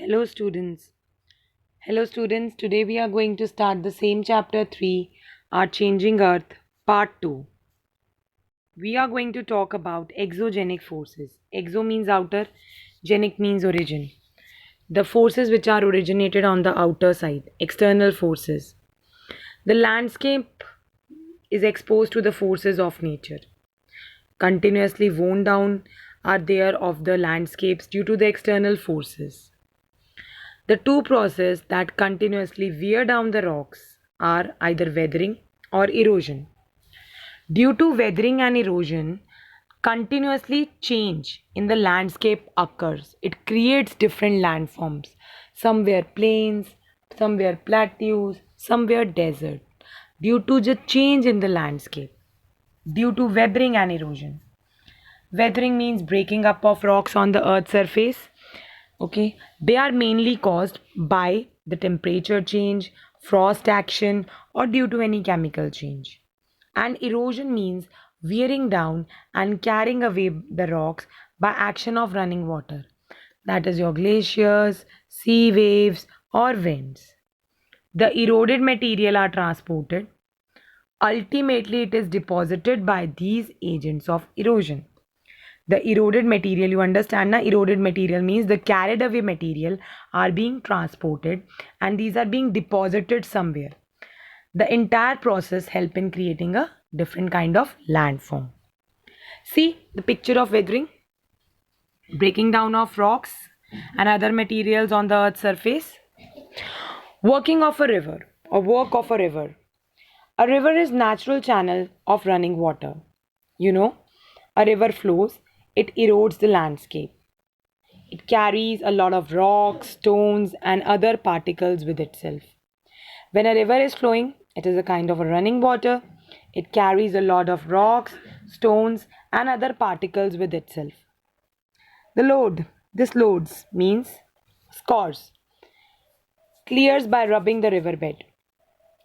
Hello students. Hello students. Today we are going to start the same chapter 3, Our Changing Earth, Part 2. We are going to talk about exogenic forces. Exo means outer, genic means origin. The forces which are originated on the outer side, external forces. The landscape is exposed to the forces of nature. Continuously worn down are there of the landscapes due to the external forces. The two processes that continuously wear down the rocks are either weathering or erosion. Due to weathering and erosion, continuously change in the landscape occurs. It creates different landforms. Somewhere plains, somewhere plateaus, somewhere desert. Due to the change in the landscape, due to weathering and erosion. Weathering means breaking up of rocks on the earth's surface. Okay, they are mainly caused by the temperature change, frost action, or due to any chemical change. And erosion means wearing down and carrying away the rocks by action of running water. That is your glaciers, sea waves, or winds. The eroded material are transported. Ultimately, it is deposited by these agents of erosion. The eroded material, you understand na, eroded material means the carried away material are being transported and these are being deposited somewhere. The entire process help in creating a different kind of landform. See the picture of weathering, breaking down of rocks and other materials on the earth's surface. Working of a river or work of a river. A river is natural channel of running water. You know, a river flows, it erodes the landscape. It carries a lot of rocks, stones, and other particles with itself. When a river is flowing, it is a kind of a running water. It carries a lot of rocks, stones, and other particles with itself. The load, this loads means scores, clears by rubbing the riverbed.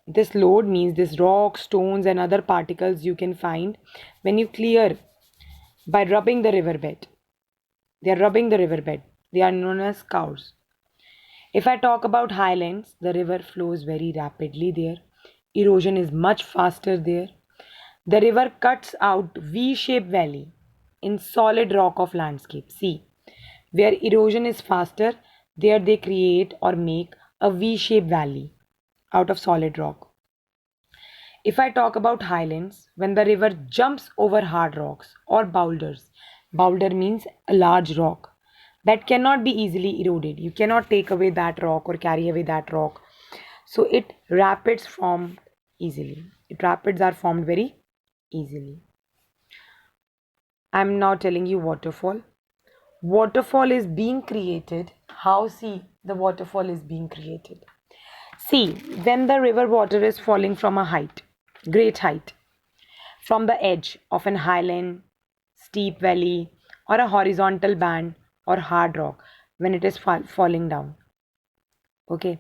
This load means this rocks, stones, and other particles you can find when you clear by rubbing the riverbed. They are rubbing the riverbed. They are known as scours. If I talk about highlands, the river flows very rapidly there. Erosion is much faster there. The river cuts out V-shaped valley in solid rock of landscape. See, where erosion is faster, there they create or make a V-shaped valley out of solid rock. If I talk about highlands, when the river jumps over hard rocks or boulders, boulder means a large rock that cannot be easily eroded. You cannot take away that rock or carry away that rock. So it rapids form easily. Rapids are formed very easily. I'm now telling you waterfall. Waterfall is being created. How see the waterfall is being created? See, when the river water is falling from a height, great height, from the edge of an highland, steep valley, or a horizontal band or hard rock, when it is falling down. Okay,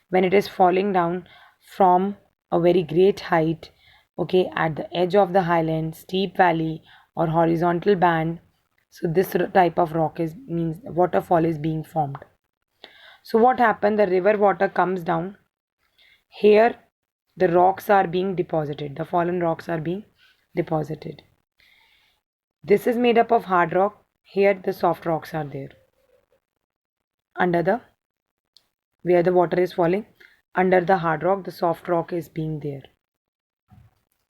when it is falling down from a very great height, okay, at the edge of the highland, steep valley, or horizontal band. So this type of rock is means waterfall is being formed. So what happened? The river water comes down. Here the rocks are being deposited. The fallen rocks are being deposited. This is made up of hard rock. Here the soft rocks are there. Under the, where the water is falling, under the hard rock, the soft rock is being there.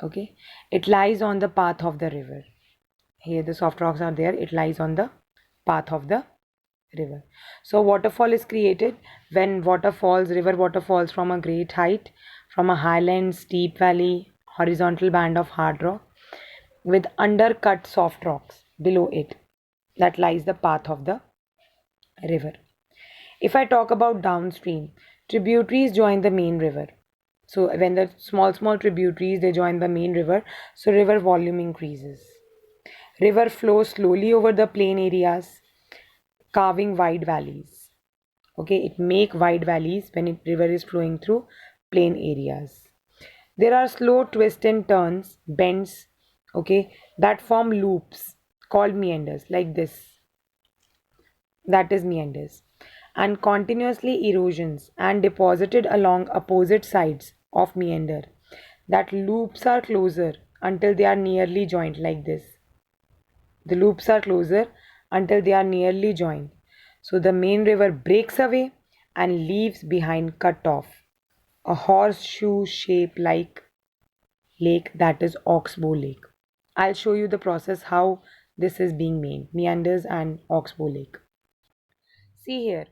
Okay, it lies on the path of the river. Here the soft rocks are there. It lies on the path of the river. So waterfall is created when water falls, river water falls from a great height, from a highland, steep valley, horizontal band of hard rock with undercut soft rocks below it. That lies the path of the river. If I talk about downstream, tributaries join the main river. So when the small tributaries they join the main river, so river volume increases. River flows slowly over the plain areas, carving wide valleys. Okay, it make wide valleys when river is flowing through plain areas. There are slow twists and turns, bends, okay, that form loops called meanders like this. That is meanders. and continuously erosions and deposited along opposite sides of meander. That loops are closer until they are nearly joined like this. The loops are closer until they are nearly joined. So the main river breaks away and leaves behind cut off a horseshoe shape like lake, that is Oxbow Lake. I'll show you the process how this is being made, meanders and Oxbow Lake. See here.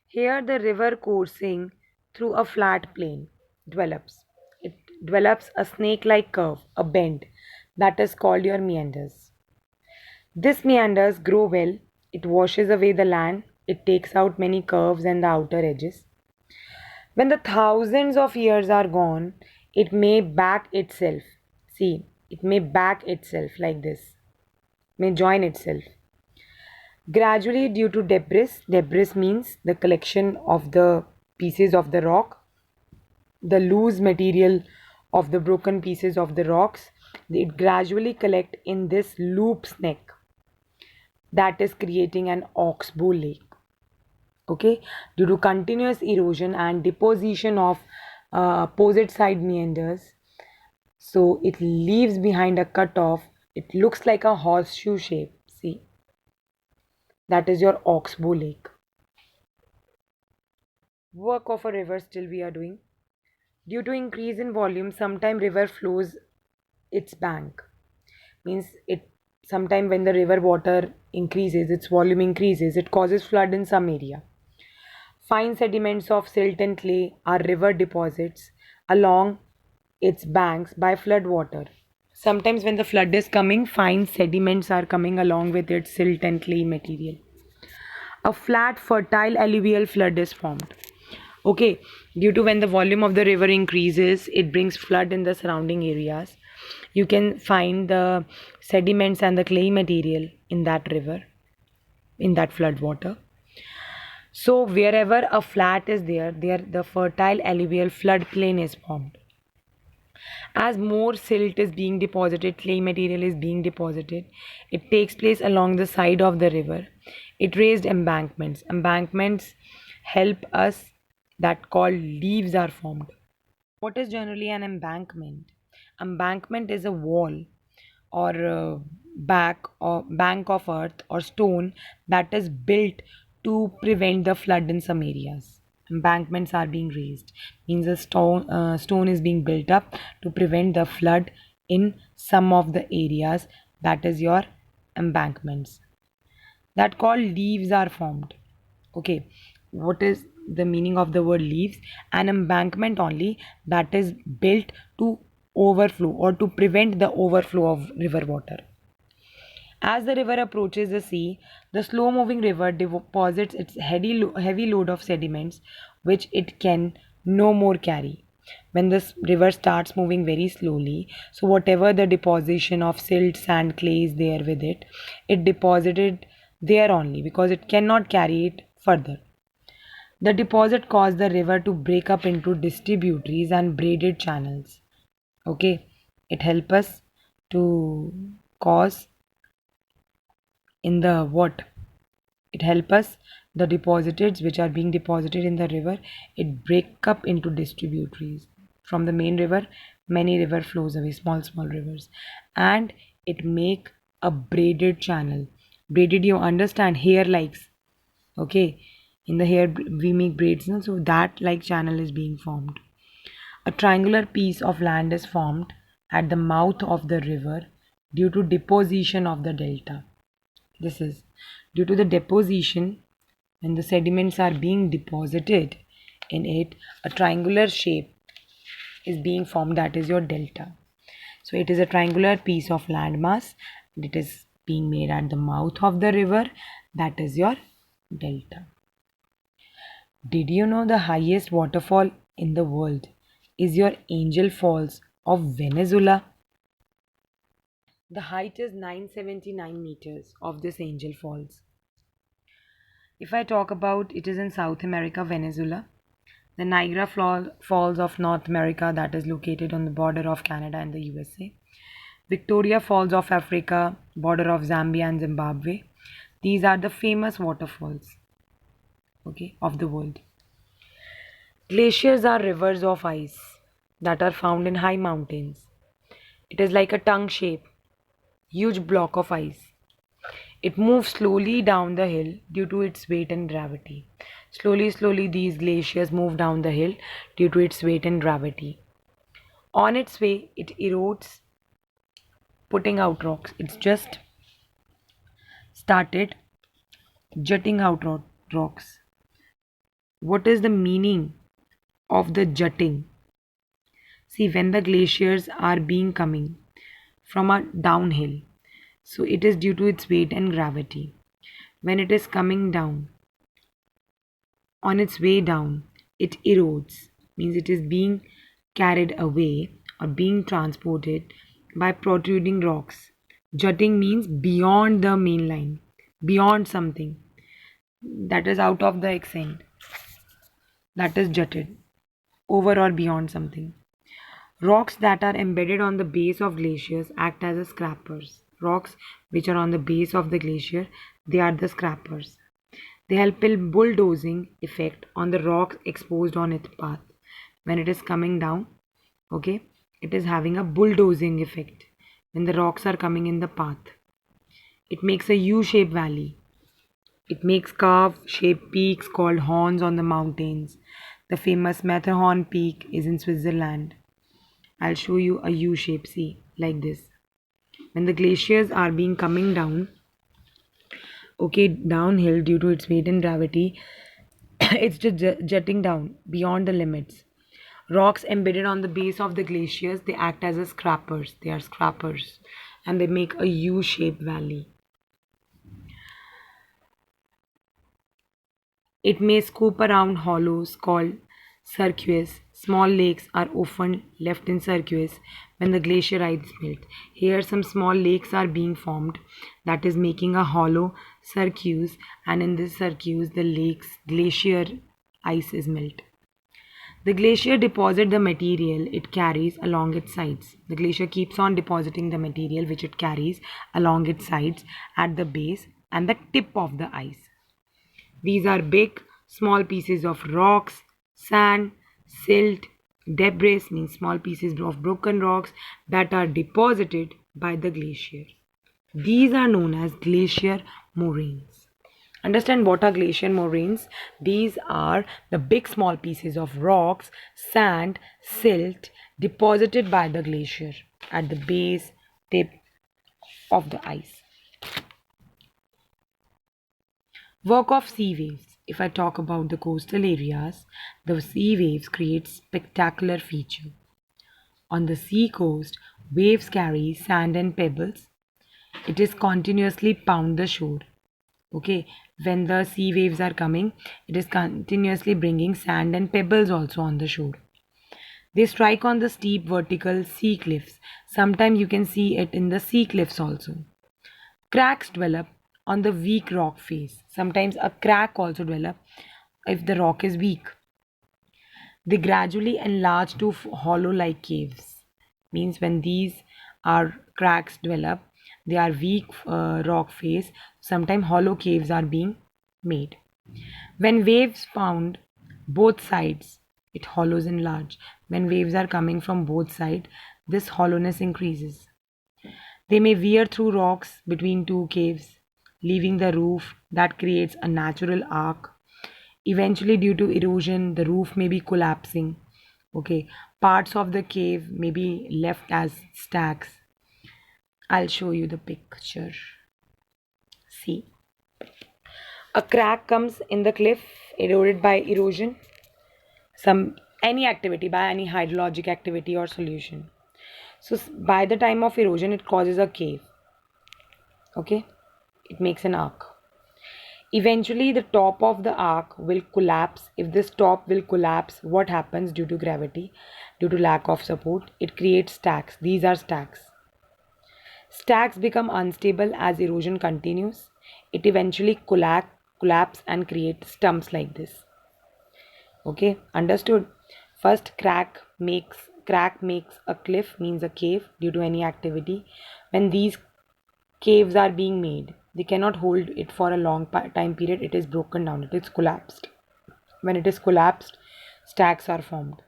Here the river coursing through a flat plain develops. It develops a snake-like curve, a bend, that is called your meanders. This meanders grow well, it washes away the land, it takes out many curves and the outer edges. When the thousands of years are gone, it may back itself. See, it may back itself like this, may join itself. Gradually, due to debris means the collection of the pieces of the rock, the loose material of the broken pieces of the rocks, it gradually collect in this loop's neck, that is creating an oxbow lake. Okay, due to continuous erosion and deposition of opposite side meanders, so it leaves behind a cutoff. It looks like a horseshoe shape. See, that is your oxbow lake. Work of a river still we are doing. Due to increase in volume, sometime river flows its bank. Means it sometime when the river water increases, its volume increases, it causes flood in some area. Fine sediments of silt and clay are river deposits along its banks by flood water. Sometimes when the flood is coming, fine sediments are coming along with its silt and clay material. A flat, fertile alluvial flood is formed. Okay, due to when the volume of the river increases, it brings flood in the surrounding areas. You can find the sediments and the clay material in that river, in that flood water. So wherever a flat is there the fertile alluvial floodplain is formed. As more silt is being deposited, clay material is being deposited, it takes place along the side of the river. It raised embankments. Embankments help us, that called leaves are formed. What is generally an embankment? Embankment is a wall or bank of earth or stone that is built to prevent the flood in some areas. Embankments are being raised, means a stone is being built up to prevent the flood in some of the areas, that is your embankments. That called leaves are formed. Okay, what is the meaning of the word leaves? An embankment only that is built to overflow or to prevent the overflow of river water. As the river approaches the sea, the slow moving river deposits its heavy load of sediments which it can no more carry. When this river starts moving very slowly, so whatever the deposition of silt, sand, clay is there with it, it deposited there only because it cannot carry it further. The deposit caused the river to break up into distributaries and braided channels. Okay, it helps us to cause in the what? It helps us the deposits which are being deposited in the river, it break up into distributaries. From the main river, many river flows away, small rivers, and it make a braided channel. Braided, you understand, hair likes. Okay, in the hair we make braids, no? So that like channel is being formed. A triangular piece of land is formed at the mouth of the river due to deposition of the delta. This is due to the deposition. When the sediments are being deposited in it, a triangular shape is being formed, that is your delta. So it is a triangular piece of land mass, it is being made at the mouth of the river, that is your delta. Did you know the highest waterfall in the world is your Angel Falls of Venezuela? The height is 979 meters of this Angel Falls. If I talk about, it is in South America, Venezuela. The Niagara Falls of North America, that is located on the border of Canada and the USA. Victoria Falls of Africa, border of Zambia and Zimbabwe. These are the famous waterfalls. okay, of the world. Glaciers are rivers of ice that are found in high mountains. It is like a tongue shape, huge block of ice. It moves slowly down the hill due to its weight and gravity. Slowly, these glaciers move down the hill due to its weight and gravity. On its way, it erodes, putting out rocks. It's just started jutting out rocks. What is the meaning of the jutting? See, when the glaciers are being coming from a downhill, so it is due to its weight and gravity. When it is coming down, on its way down, it erodes, means it is being carried away or being transported by protruding rocks. Jutting means beyond the main line, beyond something that is out of the extent, that is jutted over or beyond something. Rocks that are embedded on the base of glaciers act as scrappers. Rocks which are on the base of the glacier, they are the scrappers. They help in bulldozing effect on the rocks exposed on its path. When it is coming down, okay, it is having a bulldozing effect when the rocks are coming in the path. It makes a U-shaped valley. It makes curve-shaped peaks called horns on the mountains. The famous Matterhorn peak is in Switzerland. I'll show you a U shape, see, like this. When the glaciers are being coming down, okay, downhill due to its weight and gravity, it's just jutting down beyond the limits. Rocks embedded on the base of the glaciers, they act as scrappers. They are scrappers and they make a U-shaped valley. It may scoop around hollows called cirques. Small lakes are often left in cirques when the glacier ice melts. Here some small lakes are being formed, that is making a hollow cirques, and in this cirques the lake's glacier ice is melt. The glacier deposits the material it carries along its sides. The glacier keeps on depositing the material which it carries along its sides at the base and the tip of the ice. These are big, small pieces of rocks, sand, silt, debris, means small pieces of broken rocks that are deposited by the glacier. These are known as glacier moraines. Understand what are glacier moraines? These are the big small pieces of rocks, sand, silt deposited by the glacier at the base tip of the ice. Work of sea waves. If I talk about the coastal areas, the sea waves create spectacular feature. On the sea coast, waves carry sand and pebbles. It is continuously pound the shore. Okay, when the sea waves are coming, it is continuously bringing sand and pebbles also on the shore. They strike on the steep vertical sea cliffs. Sometimes you can see it in the sea cliffs also. Cracks develop on the weak rock face. Sometimes a crack also develops if the rock is weak. They gradually enlarge to hollow-like caves. Means when these are cracks develop, they are weak rock face. Sometimes hollow caves are being made. When waves pound both sides, it hollows enlarge. When waves are coming from both sides, this hollowness increases. They may veer through rocks between two caves, leaving the roof that creates a natural arc. Eventually, due to erosion, the roof may be collapsing. Okay, parts of the cave may be left as stacks. I'll show you the picture. See, a crack comes in the cliff eroded by erosion, some any activity by any hydrologic activity or solution. So by the time of erosion, it causes a cave. Okay, it makes an arc. Eventually, the top of the arc will collapse. If this top will collapse, what happens due to gravity, due to lack of support? It creates stacks. These are stacks. Stacks become unstable as erosion continues. It eventually collapse and create stumps like this. Okay, understood? First, crack makes a cliff, means a cave due to any activity. When these caves are being made, they cannot hold it for a long time period. It is broken down, it is collapsed. When it is collapsed, stacks are formed.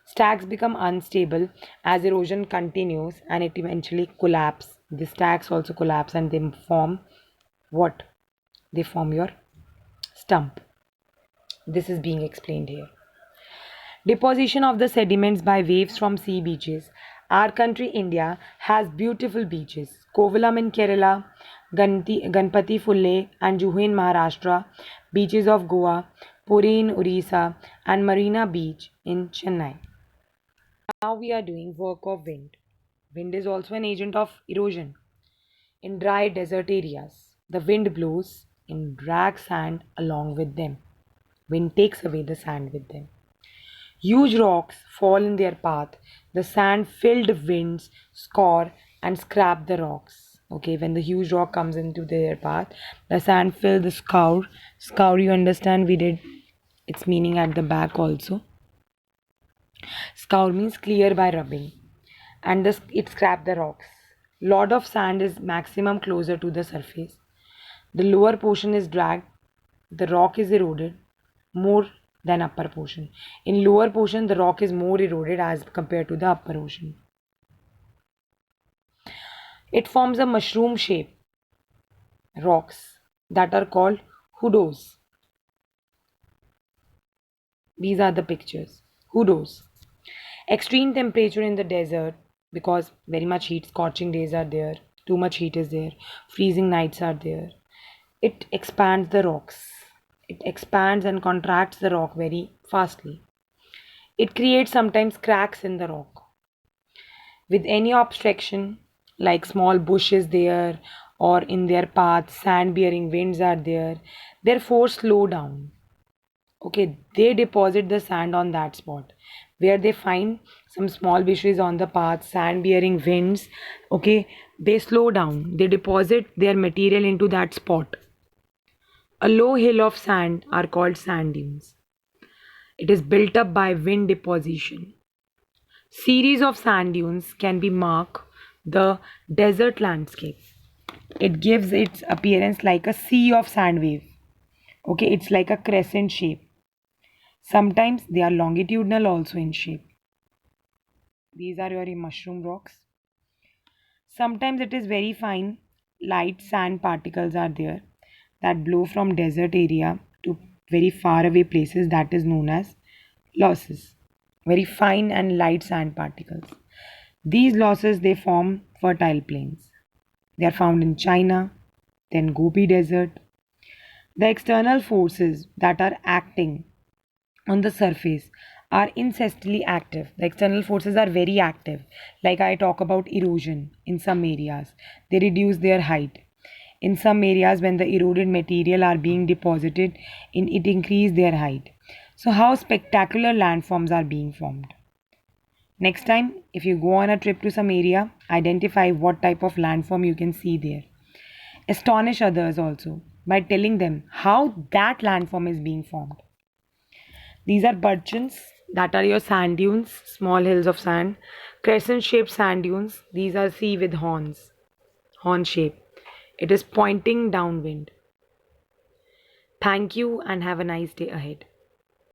Stacks become unstable as erosion continues and it eventually collapses. The stacks also collapse and they form what? They form your stump. This is being explained here. Deposition of the sediments by waves from sea beaches. Our country, India, has beautiful beaches. Kovalam in Kerala, Ganpati Fulle and Juhu in Maharashtra, beaches of Goa, Puri in Orissa, and Marina Beach in Chennai. Now we are doing work of wind. Wind is also an agent of erosion. In dry desert areas, the wind blows and drags sand along with them. Wind takes away the sand with them. Huge rocks fall in their path. The sand-filled winds scour and scrape the rocks. Okay, when the huge rock comes into their path, the sand fill the scour. Scour, you understand, we did its meaning at the back also. Scour means clear by rubbing. And it scrape the rocks. Lot of sand is maximum closer to the surface. The lower portion is dragged. The rock is eroded more than upper portion. In lower portion, the rock is more eroded as compared to the upper ocean. It forms a mushroom shape rocks that are called hoodoes. These are the pictures. Hoodoes. Extreme temperature in the desert because very much heat, scorching days are there, too much heat is there, freezing nights are there. It expands the rocks. It expands and contracts the rock very fastly. It creates sometimes cracks in the rock. With any obstruction, like small bushes there or in their path, sand bearing winds are there, their force slow down. Okay, they deposit the sand on that spot where they find some small bushes on the path, sand bearing winds. Okay, they slow down, they deposit their material into that spot. A low hill of sand are called sand dunes. It is built up by wind deposition. Series of sand dunes can be mark the desert landscape. It gives its appearance like a sea of sand wave. Okay, it's like a crescent shape. Sometimes they are longitudinal also in shape. These are your mushroom rocks. Sometimes it is very fine, light sand particles are there that blow from desert area to very far away places, that is known as losses. Very fine and light sand particles. These losses they form fertile plains. They are found in China, then Gobi Desert. The external forces that are acting on the surface are incessantly active. The external forces are very active. Like I talk about erosion in some areas, they reduce their height. In some areas, when the eroded material are being deposited, it increase their height. So how spectacular landforms are being formed. Next time, if you go on a trip to some area, identify what type of landform you can see there. Astonish others also by telling them how that landform is being formed. These are burchens, that are your sand dunes, small hills of sand. Crescent shaped sand dunes, these are sea with horns, horn shape. It is pointing downwind. Thank you and have a nice day ahead.